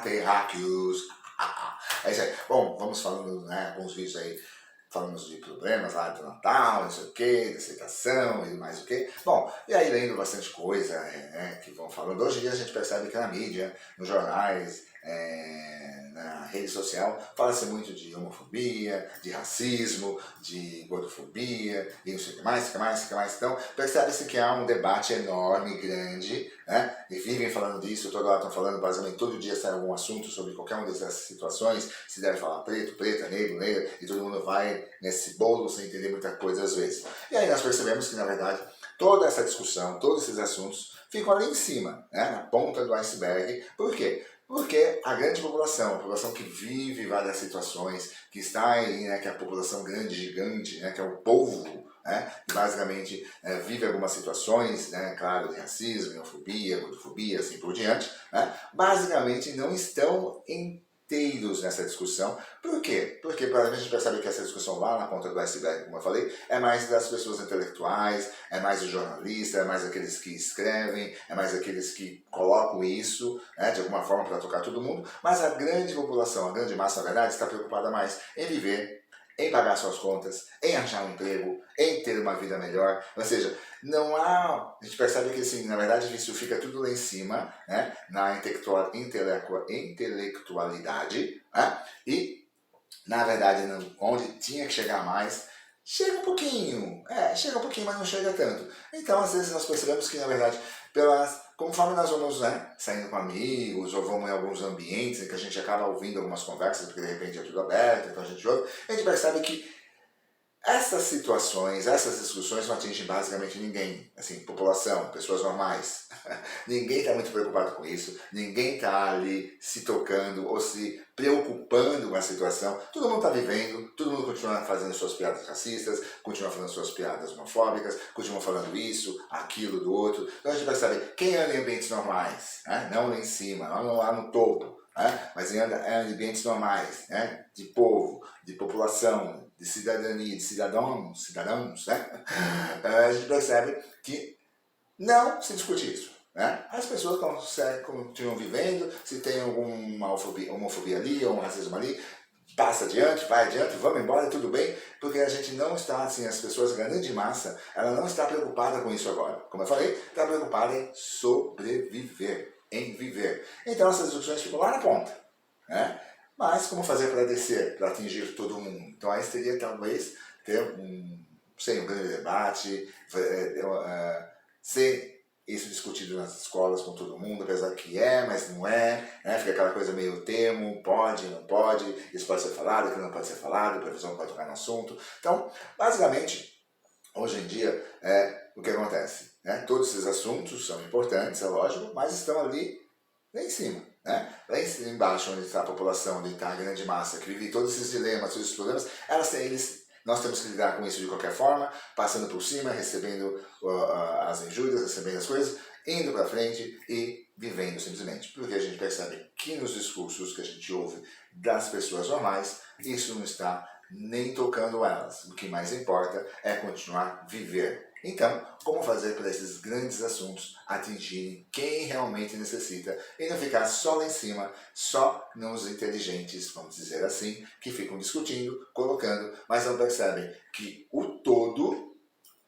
terráqueos. É isso aí. Bom, vamos falando, né, alguns vídeos aí, falamos de problemas lá do Natal, não sei o que, da aceitação e mais o que. Bom, e aí lendo bastante coisa, né, que vão falando. Hoje em dia a gente percebe que na mídia, nos jornais, na rede social, fala-se muito de homofobia, de racismo, de gordofobia, e não sei o que mais, Então, percebe-se que há um debate enorme, grande, né? E vivem falando disso, toda hora estão falando, basicamente todo dia sai algum assunto sobre qualquer uma dessas situações, se deve falar preto, preta, negro, negra, e todo mundo vai nesse bolo sem entender muita coisa às vezes. E aí nós percebemos que, na verdade, toda essa discussão, todos esses assuntos ficam ali em cima, né? Na ponta do iceberg. Por quê? Porque a grande população, a população que vive várias situações, que está aí, né, que é a população grande, gigante, né, que é o povo, né, que basicamente vive algumas situações, né, claro, de racismo, homofobia, gordofobia, assim por diante, né, basicamente não estão inteiros nessa discussão. Por quê? Porque a gente percebe que essa discussão lá na ponta do iceberg, como eu falei, é mais das pessoas intelectuais, é mais do jornalista, é mais aqueles que escrevem, é mais aqueles que colocam isso, né, de alguma forma para tocar todo mundo, mas a grande população, a grande massa, na verdade, está preocupada mais em viver, em pagar suas contas, em achar um emprego, em ter uma vida melhor. Ou seja, não há... A gente percebe que, assim, na verdade, isso fica tudo lá em cima, né, na intelectualidade, né, e, na verdade, onde tinha que chegar mais, chega um pouquinho, mas não chega tanto. Então, às vezes, nós percebemos que, na verdade, conforme nós vamos, né, saindo com amigos, ou vamos em alguns ambientes em que a gente acaba ouvindo algumas conversas, porque de repente é tudo aberto, então a gente ouve, a gente percebe que essas situações, essas discussões não atingem basicamente ninguém, assim, população, pessoas normais. Ninguém está muito preocupado com isso, ninguém está ali se tocando ou se preocupando com a situação. Todo mundo está vivendo, todo mundo continua fazendo suas piadas racistas, continua fazendo suas piadas homofóbicas, continua falando isso, aquilo, do outro. Então a gente percebe, quem anda em ambientes normais, né? Não lá em cima, lá no topo, mas anda em ambientes normais, né? De povo, de população, de cidadania, de cidadãos, né? A gente percebe que não se discute isso, né? As pessoas continuam vivendo, se tem alguma homofobia ali, ou um racismo ali, passa adiante, vai adiante, vamos embora, tudo bem, porque a gente não está, assim, as pessoas, a grande massa, ela não está preocupada com isso agora. Como eu falei, está preocupada em sobreviver, em viver. Então essas discussões ficam lá na ponta, né? Mas como fazer para descer, para atingir todo mundo? Então aí seria talvez ter um grande debate, ser isso discutido nas escolas com todo mundo, apesar que mas não é, né? Fica aquela coisa meio termo, pode, não pode, isso pode ser falado, aquilo não pode ser falado, o professor não pode tocar no assunto. Então, basicamente, hoje em dia, o que acontece? Né? Todos esses assuntos são importantes, é lógico, mas estão ali lá em cima, né? Lá embaixo, onde está a população, onde está a grande massa, que vive todos esses dilemas, todos esses problemas, nós temos que lidar com isso de qualquer forma, passando por cima, recebendo as injúrias, recebendo as coisas, indo para frente e vivendo simplesmente. Porque a gente percebe que nos discursos que a gente ouve das pessoas normais, isso não está nem tocando elas. O que mais importa é continuar a viver. Então, como fazer para esses grandes assuntos atingirem quem realmente necessita e não ficar só lá em cima, só nos inteligentes, vamos dizer assim, que ficam discutindo, colocando, mas não percebem que o todo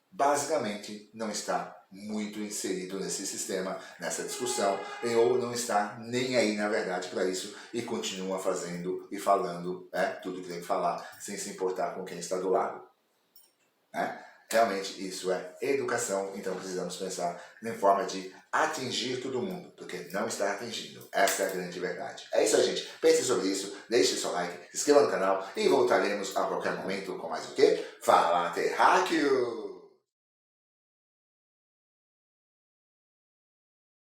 basicamente não está muito inserido nesse sistema, nessa discussão, ou não está nem aí, na verdade, para isso e continua fazendo e falando tudo que tem que falar, sem se importar com quem está do lado. Realmente isso é educação, então precisamos pensar em forma de atingir todo mundo, porque não está atingindo. Essa é a grande verdade. É isso aí, gente. Pense sobre isso, deixe seu like, se inscreva no canal e voltaremos a qualquer momento com mais o quê? Fala Terráqueo!